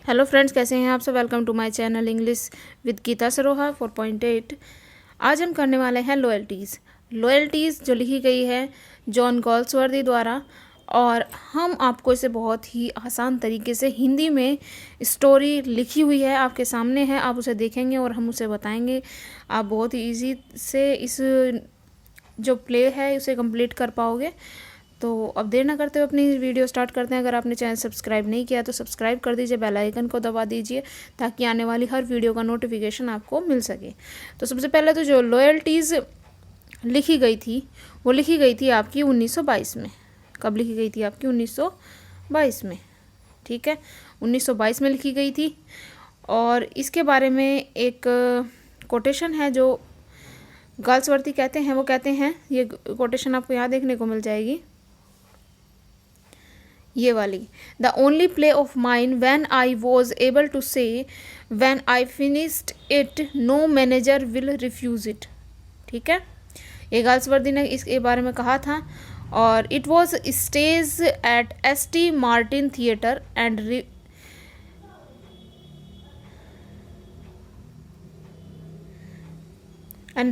Hello friends, कैसे हैं आप सब। Welcome to my channel English with Geeta Saroha 4.8। आज हम करने वाले हैं लॉयल्टीज़ जो लिखी गई है जॉन गॉल्सवर्दी द्वारा, और हम आपको इसे बहुत ही आसान तरीके से हिंदी में स्टोरी लिखी हुई है आपके सामने है, आप उसे देखेंगे और हम उसे बताएंगे। आप बहुत ही ईजी से इस जो प्ले है उसे कंप्लीट कर पाओगे। तो अब देर ना करते हुए अपनी वीडियो स्टार्ट करते हैं। अगर आपने चैनल सब्सक्राइब नहीं किया तो सब्सक्राइब कर दीजिए, बेल आइकन को दबा दीजिए ताकि आने वाली हर वीडियो का नोटिफिकेशन आपको मिल सके। तो सबसे पहले तो जो लॉयल्टीज़ लिखी गई थी वो लिखी गई थी आपकी 1922 में। कब लिखी गई थी आपकी? 1922 में। ठीक है, 1922 में लिखी गई थी। और इसके बारे में एक कोटेशन है जो गॉल्सवर्दी कहते हैं, वो कहते हैं, ये कोटेशन आपको यहाँ देखने को मिल जाएगी, ये वाली। The only play of mine when I was able to say when I finished it no manager will refuse it. ठीक है, ये गॉल्सवर्दी ने इसके बारे में कहा था। और it was stage at ST. Martin theatre and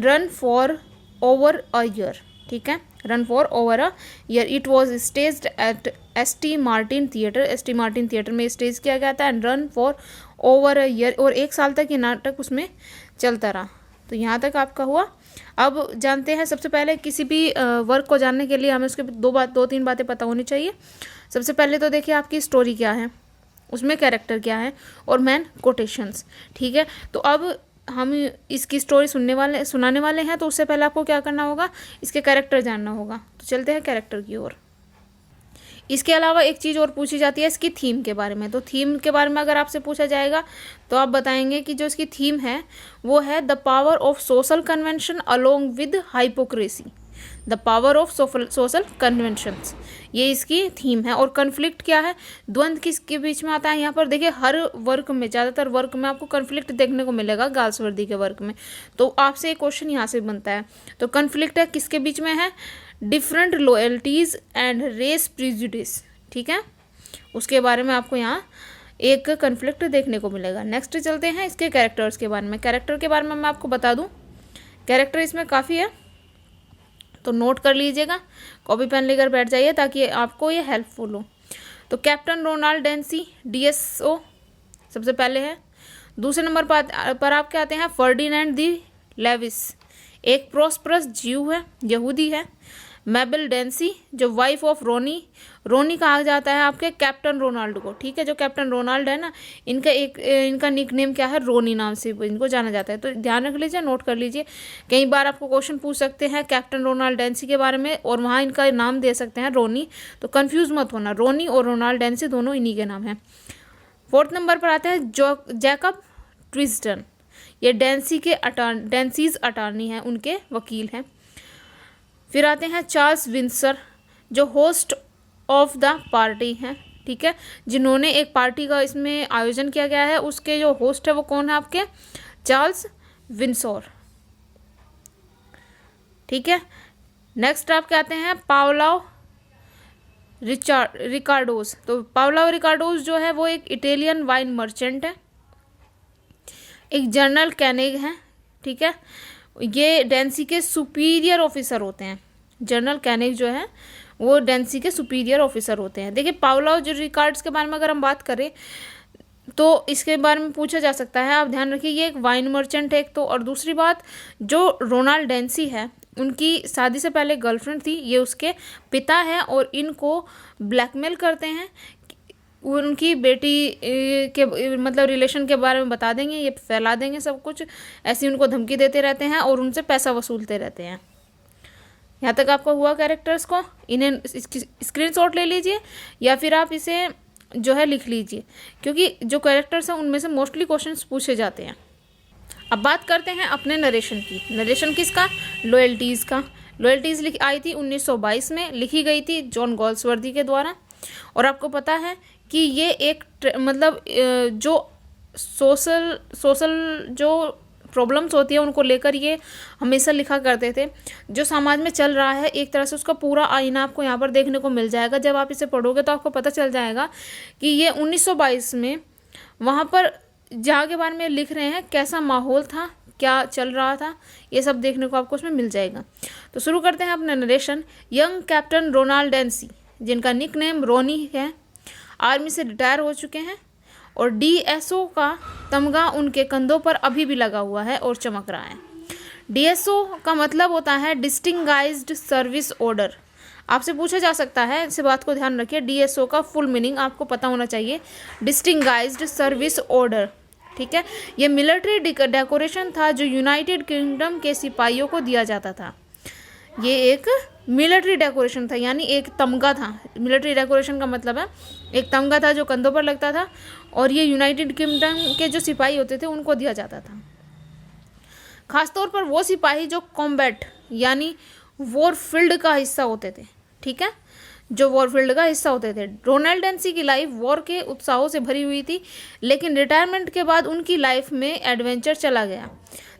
run for over a year. ठीक है, run for over a year. It was staged at ST. Martin theatre. ST. Martin theatre में स्टेज किया गया था। And run for over a year, और 1 साल तक ये नाटक उसमें चलता रहा। तो यहाँ तक आपका हुआ। अब जानते हैं, सबसे पहले किसी भी वर्क को जानने के लिए हमें उसके 2-3 बातें पता होनी चाहिए। सबसे पहले तो देखिए आपकी स्टोरी क्या है, उसमें कैरेक्टर क्या है, और मैन कोटेशंस। ठीक है, तो अब हम इसकी स्टोरी सुनाने वाले हैं, तो उससे पहले आपको क्या करना होगा, इसके कैरेक्टर जानना होगा। तो चलते हैं कैरेक्टर की ओर। इसके अलावा एक चीज़ और पूछी जाती है इसकी थीम के बारे में। तो थीम के बारे में अगर आपसे पूछा जाएगा तो आप बताएंगे कि जो इसकी थीम है वो है the power of social convention along with hypocrisy. The power of social conventions, ये इसकी थीम है। और कन्फ्लिक्ट क्या है, द्वंद्व किसके बीच में आता है। यहाँ पर देखिए हर वर्क में, ज़्यादातर वर्क में आपको कन्फ्लिक्ट देखने को मिलेगा गॉल्सवर्दी के वर्क में। तो आपसे एक क्वेश्चन यहाँ से बनता है, तो कन्फ्लिक्ट है किसके बीच में है, different loyalties and race prejudice. ठीक है, उसके बारे में आपको यहाँ एक कन्फ्लिक्ट देखने को मिलेगा। नेक्स्ट चलते हैं इसके कैरेक्टर्स के बारे में। कैरेक्टर के बारे में मैं आपको बता दूँ, कैरेक्टर इसमें काफ़ी है, तो नोट कर लीजिएगा, कॉपी पेन लेकर बैठ जाइए ताकि आपको ये हेल्पफुल हो। तो कैप्टन रोनाल्ड डेंसी DSO सबसे पहले है। दूसरे नंबर पर आपके आते हैं फर्डिनेंड दी लेविस, एक प्रोस्परस जीव है, यहूदी है। मेबल डेंसी जो वाइफ ऑफ रोनी कहा जाता है आपके कैप्टन रोनाल्ड को। ठीक है, जो कैप्टन रोनाल्ड है ना, इनका निक नेम क्या है, रोनी नाम से इनको जाना जाता है। तो ध्यान रख लीजिए, नोट कर लीजिए। कई बार आपको क्वेश्चन पूछ सकते हैं कैप्टन रोनाल्ड डेंसी के बारे में, और वहाँ इनका नाम दे सकते हैं रोनी, तो कन्फ्यूज मत होना, रोनी और रोनाल्ड डेंसी दोनों इन्हीं के नाम हैं। 4th नंबर पर आते हैं जैकब ट्विस्टन, ये डेंसीज अटॉर्नी हैं, उनके वकील हैं। फिर आते हैं चार्ल्स विंसर जो होस्ट ऑफ द पार्टी हैं। ठीक है, जिन्होंने एक पार्टी का इसमें आयोजन किया गया है, उसके जो होस्ट है वो कौन है आपके, चार्ल्स विंसर। ठीक है, नेक्स्ट आपके आते हैं पाओलाओ रिकार्डोस। तो पाओलाओ रिकार्डोस जो है वो एक इटालियन वाइन मर्चेंट है, एक जनरल कैनिग है। ठीक है, ये डेंसी के सुपीरियर ऑफिसर होते हैं। जनरल कैनिग जो है वो डेंसी के सुपीरियर ऑफिसर होते हैं। देखिए पाओलाओ जो रिकार्ड्स के बारे में अगर हम बात करें तो इसके बारे में पूछा जा सकता है, आप ध्यान रखिए, ये एक वाइन मर्चेंट है एक तो, और दूसरी बात जो रोनाल्ड डेंसी है उनकी शादी से पहले गर्लफ्रेंड थी, ये उसके पिता है, और इनको ब्लैकमेल करते हैं, उनकी बेटी के मतलब रिलेशन के बारे में बता देंगे, ये फैला देंगे सब कुछ, ऐसी उनको धमकी देते रहते हैं और उनसे पैसा वसूलते रहते हैं। यहाँ तक आपको हुआ कैरेक्टर्स को, इन्हें स्क्रीनशॉट ले लीजिए या फिर आप इसे जो है लिख लीजिए, क्योंकि जो कैरेक्टर्स हैं उनमें से मोस्टली क्वेश्चंस पूछे जाते हैं। अब बात करते हैं अपने नरेशन की। नरेशन किसका? लॉयल्टीज़ का। लॉयल्टीज़ आई थी 1922 में, लिखी गई थी जॉन गॉल्सवर्दी के द्वारा। और आपको पता है कि ये एक मतलब जो सोशल जो प्रॉब्लम्स होती है उनको लेकर ये हमेशा लिखा करते थे। जो समाज में चल रहा है एक तरह से उसका पूरा आईना आपको यहाँ पर देखने को मिल जाएगा। जब आप इसे पढ़ोगे तो आपको पता चल जाएगा कि ये 1922 में वहाँ पर जहाँ के बारे में लिख रहे हैं, कैसा माहौल था, क्या चल रहा था, ये सब देखने को आपको उसमें मिल जाएगा। तो शुरू करते हैं अपना नरेशन। यंग कैप्टन रोनाल्ड डेंसी, जिनका निक नेम रोनी है, आर्मी से रिटायर हो चुके हैं और DSO का तमगा उनके कंधों पर अभी भी लगा हुआ है और चमक रहा है। DSO का मतलब होता है डिस्टिंगाइज्ड सर्विस ऑर्डर। आपसे पूछा जा सकता है, इस बात को ध्यान रखिए, DSO का फुल मीनिंग आपको पता होना चाहिए, डिस्टिंगाइज्ड सर्विस ऑर्डर। ठीक है, ये मिलिट्री डेकोरेशन था जो यूनाइटेड किंगडम के सिपाहियों को दिया जाता था। ये एक मिलिट्री डेकोरेशन था, यानी एक तमगा था। मिलिट्री डेकोरेशन का मतलब है एक तमगा था जो कंधों पर लगता था और ये यूनाइटेड किंगडम के जो सिपाही होते थे उनको दिया जाता था। खासतौर पर वो सिपाही जो कॉम्बैट यानी वॉर फील्ड का हिस्सा होते थे। ठीक है, जो वॉर फील्ड का हिस्सा होते थे। रोनाल्ड डेंसी की लाइफ वॉर के उत्साहों से भरी हुई थी, लेकिन रिटायरमेंट के बाद उनकी लाइफ में एडवेंचर चला गया।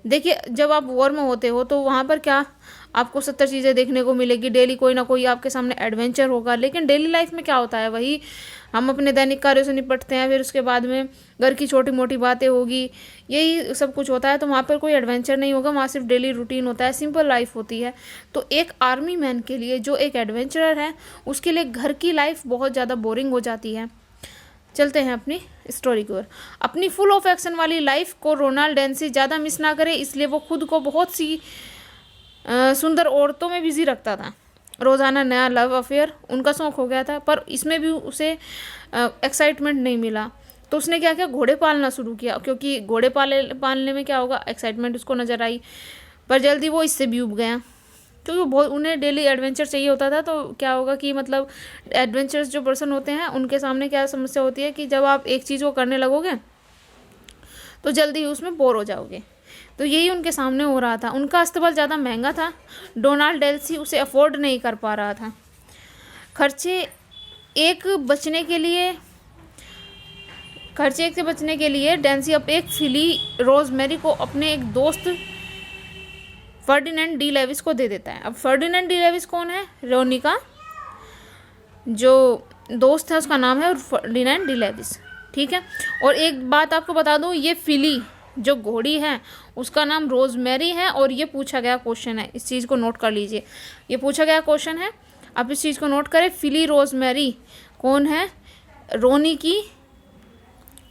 देखिए, जब आप वॉर में होते हो तो वहाँ पर क्या आपको 70 चीज़ें देखने को मिलेगी, डेली कोई ना कोई आपके सामने एडवेंचर होगा। लेकिन डेली लाइफ में क्या होता है, वही हम अपने दैनिक कार्यों से निपटते हैं, फिर उसके बाद में घर की छोटी मोटी बातें होगी, यही सब कुछ होता है। तो वहाँ पर कोई एडवेंचर नहीं होगा, वहाँ सिर्फ डेली रूटीन होता है, सिंपल लाइफ होती है। तो एक आर्मी मैन के लिए, जो एक एडवेंचरर है, उसके लिए घर की लाइफ बहुत ज़्यादा बोरिंग हो जाती है। चलते हैं अपनी स्टोरी की ओर। अपनी फुल ऑफ एक्शन वाली लाइफ को रोनाल्ड डेंसी ज़्यादा मिस ना करे, इसलिए वो खुद को बहुत सी सुंदर औरतों में बिजी रखता था। रोज़ाना नया लव अफेयर उनका शौक़ हो गया था, पर इसमें भी उसे एक्साइटमेंट नहीं मिला। तो उसने क्या किया, घोड़े पालना शुरू किया, क्योंकि घोड़े पालने में क्या होगा, एक्साइटमेंट उसको नज़र आई। पर जल्दी वो इससे भी उब गया, क्योंकि बहुत उन्हें डेली एडवेंचर चाहिए होता था। तो क्या होगा कि मतलब एडवेंचर्स जो पर्सन होते हैं उनके सामने क्या समस्या होती है कि जब आप एक चीज़ को करने लगोगे तो जल्दी ही उसमें बोर हो जाओगे। तो यही उनके सामने हो रहा था। उनका अस्तबल ज़्यादा महंगा था, रोनाल्ड डेंसी उसे अफोर्ड नहीं कर पा रहा था। खर्चे एक से बचने के लिए डेंसी अब एक फिली रोजमेरी को अपने एक दोस्त फर्डिनेंड डी लेविस को दे देता है। अब फर्डिनेंड डी लेविस कौन है, रोनी का जो दोस्त है उसका नाम है फर्डिनेंड डी लेविस। ठीक है, और एक बात आपको बता दूं, ये फिली जो घोड़ी है उसका नाम रोजमेरी है। और ये पूछा गया क्वेश्चन है, इस चीज़ को नोट कर लीजिए, ये पूछा गया क्वेश्चन है, आप इस चीज़ को नोट करें। फिली रोजमेरी कौन है, रोनी की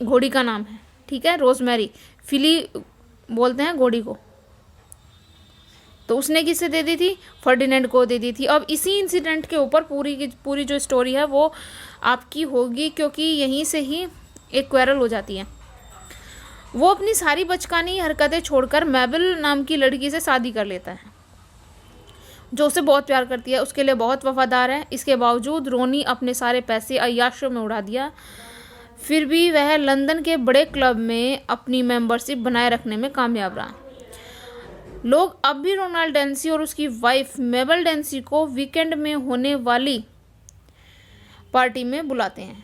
घोड़ी का नाम है। ठीक है, रोजमेरी, फिली बोलते हैं घोड़ी को। तो उसने किसे दे दी थी, फर्डिनेंड को दे दी थी। अब इसी इंसिडेंट के ऊपर पूरी की पूरी जो स्टोरी है वो आपकी होगी, क्योंकि यहीं से ही एक क्वेरल हो जाती है। वो अपनी सारी बचकानी हरकतें छोड़कर मैबल नाम की लड़की से शादी कर लेता है, जो उसे बहुत प्यार करती है, उसके लिए बहुत वफादार है। इसके बावजूद रोनी अपने सारे पैसे अय्याशों में उड़ा दिया। फिर भी वह लंदन के बड़े क्लब में अपनी मेंबरशिप बनाए रखने में कामयाब रहा। लोग अब भी रोनाल्ड डेंसी और उसकी वाइफ मेबल डेंसी को वीकेंड में होने वाली पार्टी में बुलाते हैं।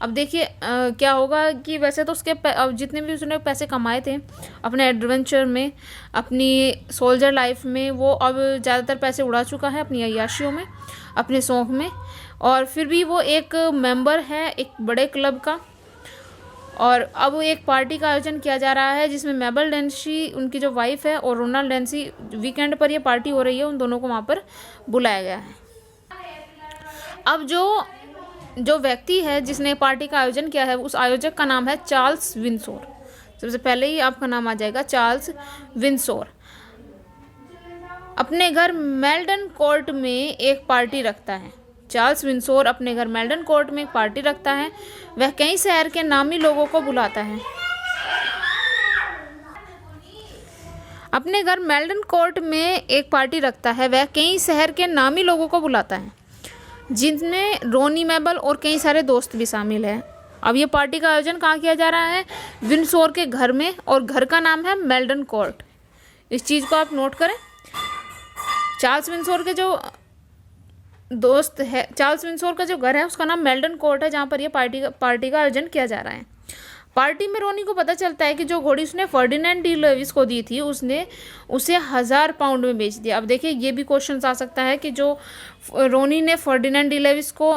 अब देखिए क्या होगा कि वैसे तो उसके अब जितने भी उसने पैसे कमाए थे अपने एडवेंचर में, अपनी सोल्जर लाइफ में, वो अब ज़्यादातर पैसे उड़ा चुका है अपनी अय्याशियों में, अपने शौक़ में। और फिर भी वो एक मेंबर है एक बड़े क्लब का, और अब एक पार्टी का आयोजन किया जा रहा है जिसमें मेबल डेंसी उनकी जो वाइफ है और रोनाल्ड डेंसी, वीकेंड पर ये पार्टी हो रही है, उन दोनों को वहाँ पर बुलाया गया है। अब जो व्यक्ति है जिसने पार्टी का आयोजन किया है उस आयोजक का नाम है चार्ल्स विंसोर। सबसे पहले ही आपका नाम आ जाएगा चार्ल्स विंसोर। अपने घर मेल्डन कोर्ट में एक पार्टी रखता है। चार्ल्स विंसोर अपने घर मेल्डन कोर्ट में एक पार्टी रखता है। वह कई शहर के नामी लोगों को बुलाता है। अपने घर मेल्डन कोर्ट में एक पार्टी रखता है, वह कई शहर के नामी लोगों को बुलाता है, जिनमें रोनी, मेबल और कई सारे दोस्त भी शामिल हैं। अब ये पार्टी का आयोजन कहाँ किया जा रहा है, विंसोर के घर में, और घर का नाम है मेल्डन कोर्ट। इस चीज़ को आप नोट करें। चार्ल्स विंसोर के जो दोस्त है, चार्ल्स विंसोर का जो घर है उसका नाम मेल्डन कोर्ट है, जहाँ पर यह पार्टी का आयोजन किया जा रहा है। पार्टी में रोनी को पता चलता है कि जो घोड़ी उसने फर्डिनेंड डी लेविस को दी थी उसने उसे 1000 पाउंड में बेच दिया। अब देखिए ये भी क्वेश्चन आ सकता है कि जो रोनी ने फर्डिनेंड डी लेविस को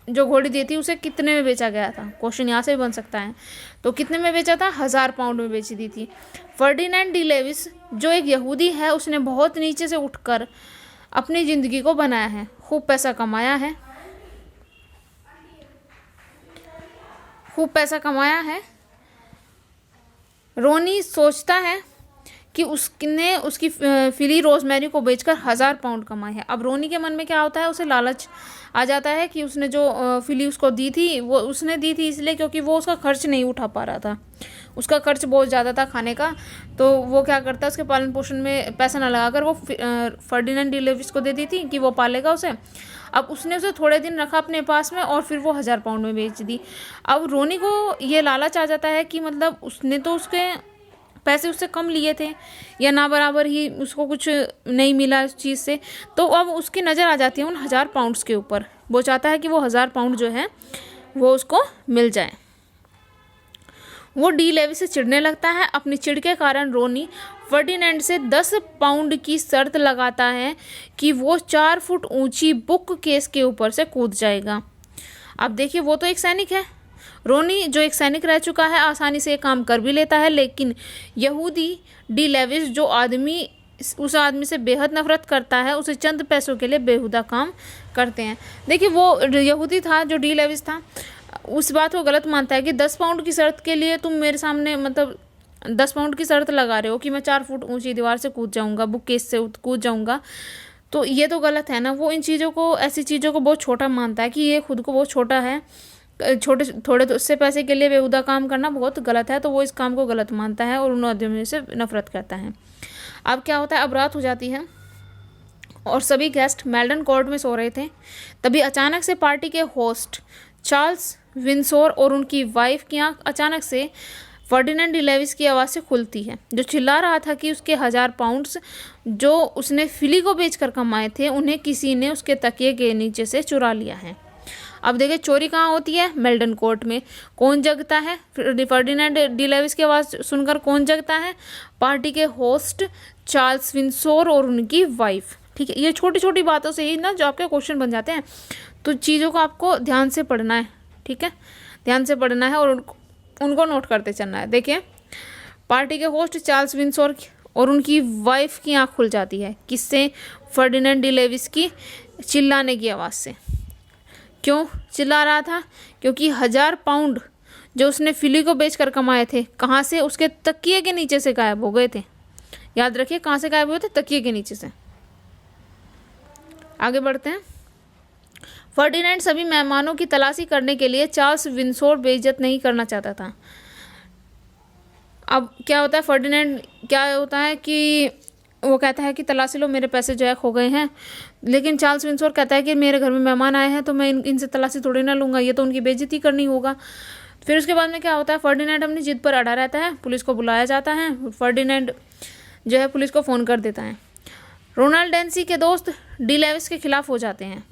जो घोड़ी दी थी उसे कितने में बेचा गया था, क्वेश्चन यहाँ से भी बन सकता है। तो कितने में बेचा था, 1000 पाउंड में बेची दी थी। फर्डिनेंड डी लेविस जो एक यहूदी है, उसने बहुत नीचे से उठकर अपनी ज़िंदगी को बनाया है, खूब पैसा कमाया है, खूब पैसा कमाया है। रोनी सोचता है कि उसने उसकी फिली रोजमेरी को बेचकर 1000 पाउंड कमाए हैं। अब रोनी के मन में क्या होता है, उसे लालच आ जाता है कि उसने जो फिली उसको दी थी वो उसने दी थी इसलिए क्योंकि वो उसका खर्च नहीं उठा पा रहा था, उसका खर्च बहुत ज़्यादा था खाने का। तो वो क्या करता है, उसके पालन पोषण में पैसा ना लगाकर वो फर्डिनेंड डी लेविस को दे दी थी कि वो पालेगा उसे। अब उसने उसे थोड़े दिन रखा अपने पास में और फिर वो 1000 पाउंड में बेच दी। अब रोनी को ये लालच आ जाता है कि मतलब उसने तो उसके पैसे उससे कम लिए थे या ना बराबर ही, उसको कुछ नहीं मिला इस चीज़ से। तो अब उसकी नज़र आ जाती है उन 1000 पाउंड्स के ऊपर। वो चाहता है कि वो 1000 पाउंड जो है वो उसको मिल जाए। वो डी लेविस से चिढ़ने लगता है। अपनी चिढ़ के कारण रोनी फर्डिनेंड से 10 पाउंड की शर्त लगाता है कि वो 4 फुट ऊंची बुक केस के ऊपर से कूद जाएगा। अब देखिए, वो तो एक सैनिक है। रोनी जो एक सैनिक रह चुका है आसानी से ये काम कर भी लेता है, लेकिन यहूदी डी लेविस जो आदमी उस आदमी से बेहद नफरत करता है, उसे चंद पैसों के लिए बेहुदा काम करते हैं। देखिए, वो यहूदी था जो डी लेविस था, उस बात को गलत मानता है कि 10 पाउंड की शर्त के लिए तुम मेरे सामने मतलब 10 पाउंड की शर्त लगा रहे हो कि मैं 4 फुट ऊंची दीवार से कूद जाऊंगा, बुक केस से कूद जाऊंगा। तो ये तो गलत है ना। वो इन चीज़ों को, ऐसी चीज़ों को बहुत छोटा मानता है कि ये खुद को बहुत छोटा है, छोटे थोड़े तो उससे पैसे के लिए बेहुदा काम करना बहुत गलत है। तो वो इस काम को गलत मानता है और उन आदमियों से नफरत करता है। अब क्या होता है, अब रात हो जाती है और सभी गेस्ट मेल्डन कोर्ट में सो रहे थे। तभी अचानक से पार्टी के होस्ट चार्ल्स विंसोर और उनकी वाइफ की आंख अचानक से फर्डिनेंड डी लेविस की आवाज़ से खुलती है, जो चिल्ला रहा था कि उसके 1000 पाउंड्स जो उसने फिली को बेचकर कमाए थे उन्हें किसी ने उसके तकिए के नीचे से चुरा लिया है। अब देखिए, चोरी कहाँ होती है, मेल्डन कोर्ट में। कौन जगता है, फर्डिनेंड डी लेविस की आवाज़ सुनकर कौन जगता है, पार्टी के होस्ट चार्ल्स विंसोर और उनकी वाइफ। ठीक है, ये छोटी छोटी बातों से ही ना जो आपके क्वेश्चन बन जाते हैं। तो चीज़ों को आपको ध्यान से पढ़ना है, ठीक है, ध्यान से पढ़ना है और उनको नोट करते चलना है। देखिए, पार्टी के होस्ट चार्ल्स विंसोर और उनकी वाइफ की आँख खुल जाती है, किससे, फर्डिनेंड डी लेविस की चिल्लाने की आवाज़ से। क्यों चिल्ला रहा था, क्योंकि 1000 पाउंड जो उसने फिली को बेचकर कमाए थे, कहाँ से, उसके तकिए के नीचे से गायब हो गए थे। याद रखिए, कहाँ से गायब हुए थे, तकिए के नीचे से। आगे बढ़ते हैं। फर्डिनेंड सभी मेहमानों की तलाशी करने के लिए चार्ल्स विंसोर बेइज्जत नहीं करना चाहता था। अब क्या होता है, फर्डिनेंड क्या होता है कि वो कहता है कि तलाशी लो, मेरे पैसे जो है खो गए हैं। लेकिन चार्ल्स विंसोर कहता है कि मेरे घर में मेहमान आए हैं तो मैं इनसे तलाशी थोड़ी ना लूँगा, ये तो उनकी बेइज्जती करनी होगा। फिर उसके बाद में क्या होता है, फर्डिनेंड अपनी जिद पर अड़ा रहता है। पुलिस को बुलाया जाता है। फर्डिनेंड जो है पुलिस को फ़ोन कर देता है। रोनाल्ड डेंसी के दोस्त डी लेविस के खिलाफ हो जाते हैं।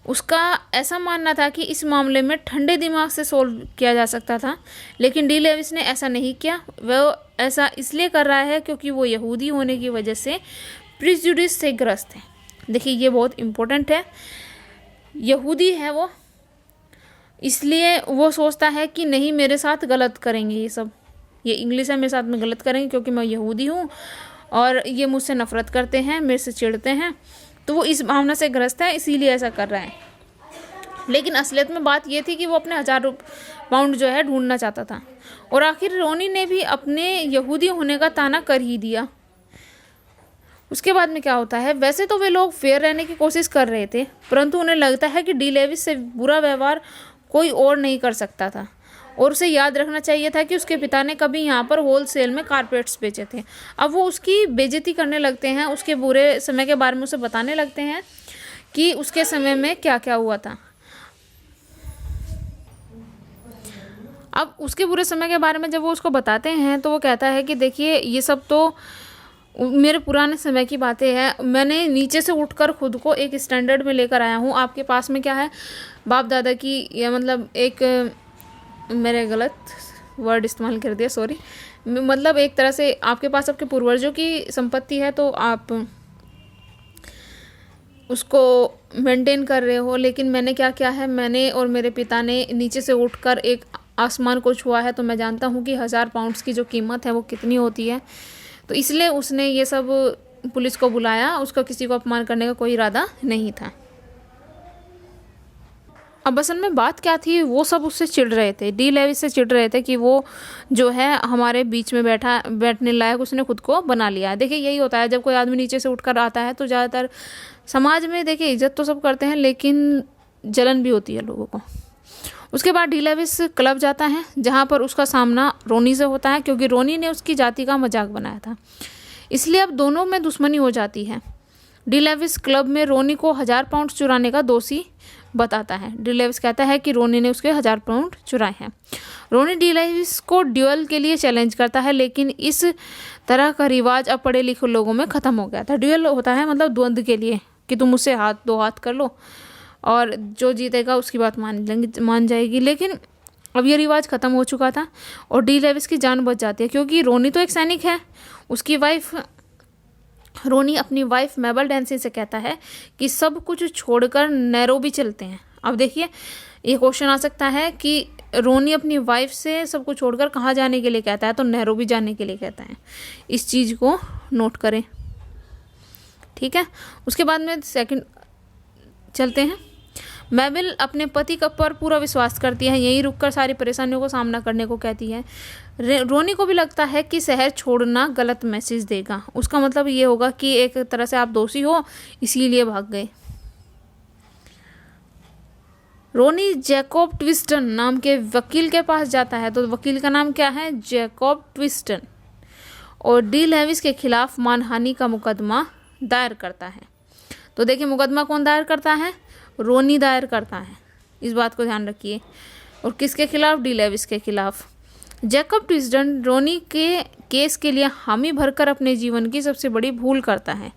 उसका ऐसा मानना था कि इस मामले में ठंडे दिमाग से सोल्व किया जा सकता था, लेकिन डी लेविस ने ऐसा नहीं किया। वह ऐसा इसलिए कर रहा है क्योंकि वो यहूदी होने की वजह से प्रिजुडिस से ग्रस्त है। देखिए, ये बहुत इम्पोर्टेंट है। यहूदी है वो, इसलिए वो सोचता है कि नहीं, मेरे साथ गलत करेंगे ये सब, ये इंग्लिश है, मेरे साथ में गलत करेंगे क्योंकि मैं यहूदी हूँ और ये मुझसे नफरत करते हैं, मेरे से चिढ़ते हैं। तो वो इस भावना से ग्रस्त है, इसीलिए ऐसा कर रहा है। लेकिन असलियत में बात ये थी कि वो अपने 1000 पाउंड जो है ढूंढना चाहता था। और आखिर रोनी ने भी अपने यहूदी होने का ताना कर ही दिया। उसके बाद में क्या होता है, वैसे तो वे लोग फेयर रहने की कोशिश कर रहे थे, परंतु उन्हें लगता है कि डी लेविस से बुरा व्यवहार कोई और नहीं कर सकता था। और उसे याद रखना चाहिए था कि उसके पिता ने कभी यहाँ पर होलसेल में कारपेट्स बेचे थे। अब वो उसकी बेइज्जती करने लगते हैं, उसके बुरे समय के बारे में उसे बताने लगते हैं कि उसके समय में क्या क्या हुआ था। अब उसके बुरे समय के बारे में जब वो उसको बताते हैं तो वो कहता है कि देखिए, ये सब तो मेरे पुराने समय की बातें हैं। मैंने नीचे से उठकर खुद को एक स्टैंडर्ड में लेकर आया हूँ। आपके पास में क्या है, बाप दादा की, या मतलब एक, मेरे गलत वर्ड इस्तेमाल कर दिया, सॉरी, मतलब एक तरह से आपके पास आपके पूर्वजों की संपत्ति है, तो आप उसको मेंटेन कर रहे हो, लेकिन मैंने क्या किया है, मैंने और मेरे पिता ने नीचे से उठकर एक आसमान को छुआ है, तो मैं जानता हूँ कि 1000 पाउंड्स की जो कीमत है वो कितनी होती है। तो इसलिए उसने ये सब पुलिस को बुलाया, उसका किसी को अपमान करने का कोई इरादा नहीं था। अब असल में बात क्या थी, वो सब उससे चिढ़ रहे थे, डी लेविस से चिढ़ रहे थे कि वो जो है हमारे बीच में बैठने लायक उसने खुद को बना लिया। देखिए यही होता है, जब कोई आदमी नीचे से उठकर आता है तो ज़्यादातर समाज में देखिए इज्जत तो सब करते हैं, लेकिन जलन भी होती है लोगों को। उसके बाद डी लेविस क्लब जाता है, जहाँ पर उसका सामना रोनी से होता है, क्योंकि रोनी ने उसकी जाति का मजाक बनाया था, इसलिए अब दोनों में दुश्मनी हो जाती है। डी लेविस क्लब में रोनी को 1000 पाउंड चुराने का दोषी बताता है। डी लेविस कहता है कि रोनी ने उसके 1000 पाउंड चुराए हैं। रोनी डी लेविस को ड्यूअल के लिए चैलेंज करता है, लेकिन इस तरह का रिवाज अब पढ़े लिखे लोगों में ख़त्म हो गया था। ड्यूअल होता है मतलब द्वंद्व के लिए, कि तुम मुझसे दो हाथ कर लो और जो जीतेगा उसकी बात मान जाएगी, लेकिन अब ये रिवाज ख़त्म हो चुका था और डी लेविस की जान बच जाती है, क्योंकि रोनी तो एक सैनिक है। उसकी वाइफ रोनी अपनी वाइफ मेबल डेंसी से कहता है कि सब कुछ छोड़कर नैरोबी चलते हैं। अब देखिए ये क्वेश्चन आ सकता है कि रोनी अपनी वाइफ से सब कुछ छोड़कर कहाँ जाने के लिए कहता है, तो नैरोबी जाने के लिए कहता है। इस चीज़ को नोट करें, ठीक है। उसके बाद में सेकंड चलते हैं। मेबल अपने पति का पर पूरा विश्वास करती है, यहीं रुककर सारी परेशानियों को सामना करने को कहती है। रोनी को भी लगता है कि शहर छोड़ना गलत मैसेज देगा, उसका मतलब ये होगा कि एक तरह से आप दोषी हो इसीलिए भाग गए। रोनी जैकब ट्विस्टन नाम के वकील के पास जाता है, तो वकील का नाम क्या है, जैकब ट्विस्टन, और डी लेविस के खिलाफ मानहानि का मुकदमा दायर करता है। तो देखिए मुकदमा कौन दायर करता है, रोनी दायर करता है, इस बात को ध्यान रखिए। और किसके खिलाफ, डी लेविस के खिलाफ। जैकब ट्विस्टन रोनी के केस के लिए हामी भरकर अपने जीवन की सबसे बड़ी भूल करता है,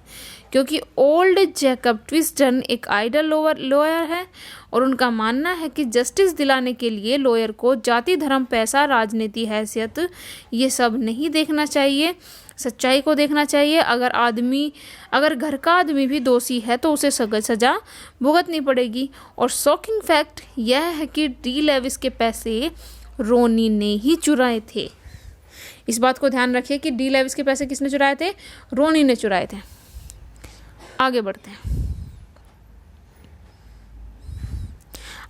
क्योंकि ओल्ड जैकब ट्विस्टन एक आइडल लॉयर है और उनका मानना है कि जस्टिस दिलाने के लिए लॉयर को जाति, धर्म, पैसा, राजनीति, हैसियत ये सब नहीं देखना चाहिए, सच्चाई को देखना चाहिए। अगर घर का आदमी भी दोषी है तो उसे सजा भुगतनी पड़ेगी। और शॉकिंग फैक्ट यह है कि डी लेविस के पैसे रोनी ने ही चुराए थे। इस बात को ध्यान रखिए कि डी लेविस के पैसे किसने चुराए थे, रोनी ने चुराए थे। आगे बढ़ते हैं।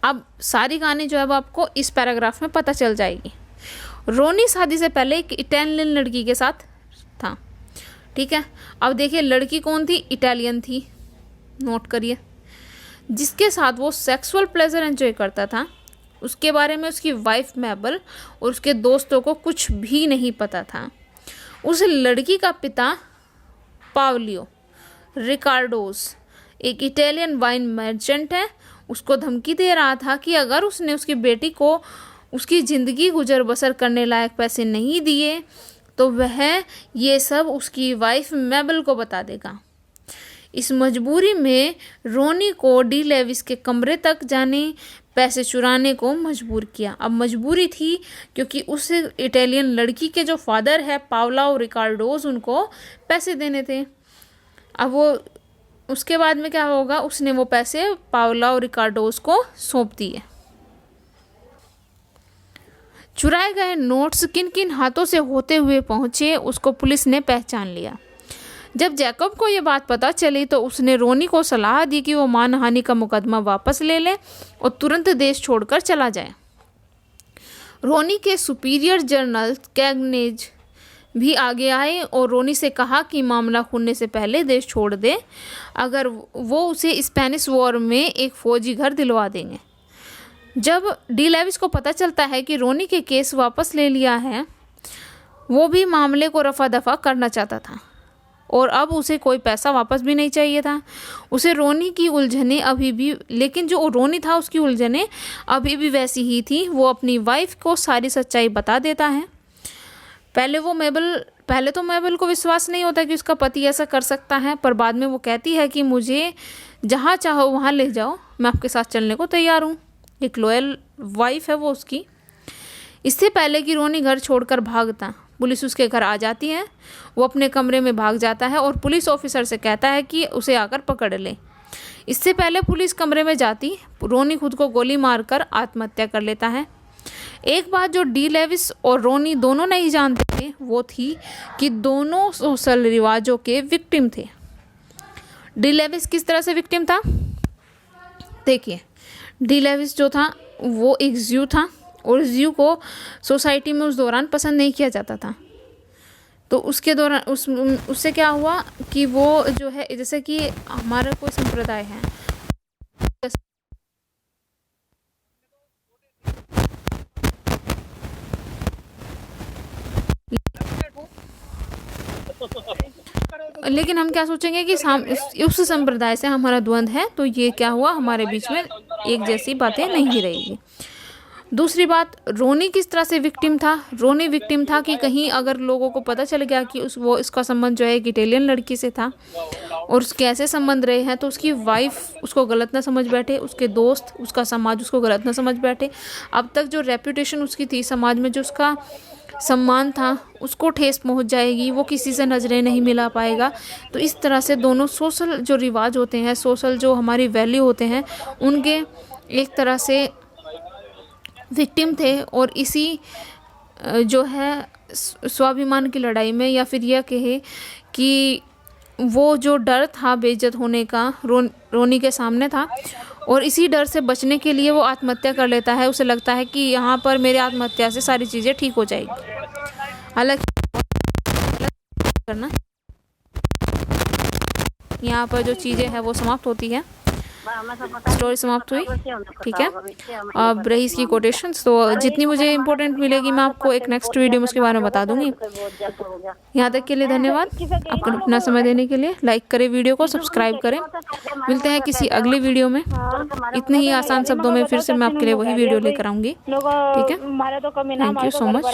अब सारी कहानी जो है वो आपको इस पैराग्राफ में पता चल जाएगी। रोनी शादी से पहले एक इटालियन लड़की के साथ था, ठीक है। अब देखिए लड़की कौन थी, इटालियन थी, नोट करिए। जिसके साथ वो सेक्सुअल प्लेजर एंजॉय करता था, उसके बारे में उसकी वाइफ मेबल और उसके दोस्तों को कुछ भी नहीं पता था। उस लड़की का पिता पावलियो रिकार्डोस एक इटालियन वाइन मर्चेंट है, उसको धमकी दे रहा था कि अगर उसने उसकी बेटी को उसकी ज़िंदगी गुजर बसर करने लायक पैसे नहीं दिए तो वह ये सब उसकी वाइफ मेबल को बता देगा। इस मजबूरी में रोनी को डी लेविस के कमरे तक जाने, पैसे चुराने को मजबूर किया। अब मजबूरी थी क्योंकि उस इटालियन लड़की के जो फादर है पावला और रिकार्डोस, उनको पैसे देने थे। अब वो उसके बाद में क्या होगा, उसने वो पैसे पावला और रिकार्डोस को सौंप दिए। चुराए गए नोट्स किन किन हाथों से होते हुए पहुंचे उसको पुलिस ने पहचान लिया। जब जैकब को ये बात पता चली तो उसने रोनी को सलाह दी कि वो मानहानि का मुकदमा वापस ले ले और तुरंत देश छोड़कर चला जाए। रोनी के सुपीरियर जनरल कैगनेज भी आगे आए और रोनी से कहा कि मामला खुलने से पहले देश छोड़ दे, अगर वो उसे स्पेनिश वॉर में एक फौजी घर दिलवा देंगे। जब डी लेविस को पता चलता है कि रोनी के केस वापस ले लिया है, वो भी मामले को रफा दफा करना चाहता था और अब उसे कोई पैसा वापस भी नहीं चाहिए था। उसे रोनी की उलझने अभी भी, लेकिन जो रोनी था उसकी उलझने अभी भी वैसी ही थी। वो अपनी वाइफ को सारी सच्चाई बता देता है। पहले तो मेबल को विश्वास नहीं होता कि उसका पति ऐसा कर सकता है, पर बाद में वो कहती है कि मुझे जहाँ चाहो वहाँ ले जाओ, मैं आपके साथ चलने को तैयार हूँ। एक लॉयल वाइफ है वो उसकी। इससे पहले कि रोनी घर छोड़कर भागता, पुलिस उसके घर आ जाती है। वो अपने कमरे में भाग जाता है और पुलिस ऑफिसर से कहता है कि उसे आकर पकड़ ले। इससे पहले पुलिस कमरे में जाती, रोनी खुद को गोली मारकर आत्महत्या कर लेता है। एक बात जो डी लेविस और रोनी दोनों नहीं जानते थे वो थी कि दोनों सोशल रिवाजों के विक्टिम थे। डी लेविस किस तरह से विक्टिम था? देखिए, डी लेविस जो था वो एक ज्यू था और ज्यू को सोसाइटी में उस दौरान पसंद नहीं किया जाता था। तो उसके दौरान उससे क्या हुआ कि वो जो है, जैसे कि हमारा कोई संप्रदाय है, लेकिन हम क्या सोचेंगे कि उस संप्रदाय से हमारा द्वंद्व है, तो ये क्या हुआ, हमारे बीच में एक जैसी बातें नहीं रहेगी। दूसरी बात, रोनी किस तरह से विक्टिम था? रोनी विक्टिम था कि कहीं अगर लोगों को पता चल गया कि इसका संबंध जो है एक इटालियन लड़की से था और उसके ऐसे संबंध रहे हैं, तो उसकी वाइफ उसको गलत ना समझ बैठे, उसके दोस्त, उसका समाज उसको गलत ना समझ बैठे। अब तक जो रेपुटेशन उसकी थी समाज में, जो उसका सम्मान था, उसको ठेस पहुंच जाएगी, वो किसी से नज़रें नहीं मिला पाएगा। तो इस तरह से दोनों सोशल जो रिवाज होते हैं, सोशल जो हमारी वैल्यू होते हैं, उनके एक तरह से विक्टिम थे। और इसी जो है स्वाभिमान की लड़ाई में, या फिर यह कहे कि वो जो डर था बेइज्जत होने का रोनी के सामने था, और इसी डर से बचने के लिए वो आत्महत्या कर लेता है। उसे लगता है कि यहाँ पर मेरे आत्महत्या से सारी चीज़ें ठीक हो जाएगी। हालांकि करना यहाँ पर जो चीज़ें हैं वो समाप्त होती है, स्टोरी समाप्त हुई, ठीक है। अब रही इसकी कोटेशंस, तो जितनी मुझे इंपॉर्टेंट मिलेगी मैं आपको एक नेक्स्ट वीडियो में उसके बारे में बता दूंगी। यहाँ तक के लिए धन्यवाद, आपको अपना समय देने के लिए। लाइक करें वीडियो को, सब्सक्राइब करें। मिलते हैं किसी अगली वीडियो में, इतने ही आसान शब्दों में फिर से मैं आपके लिए वही वीडियो लेकर आऊँगी, ठीक है। Thank you so much.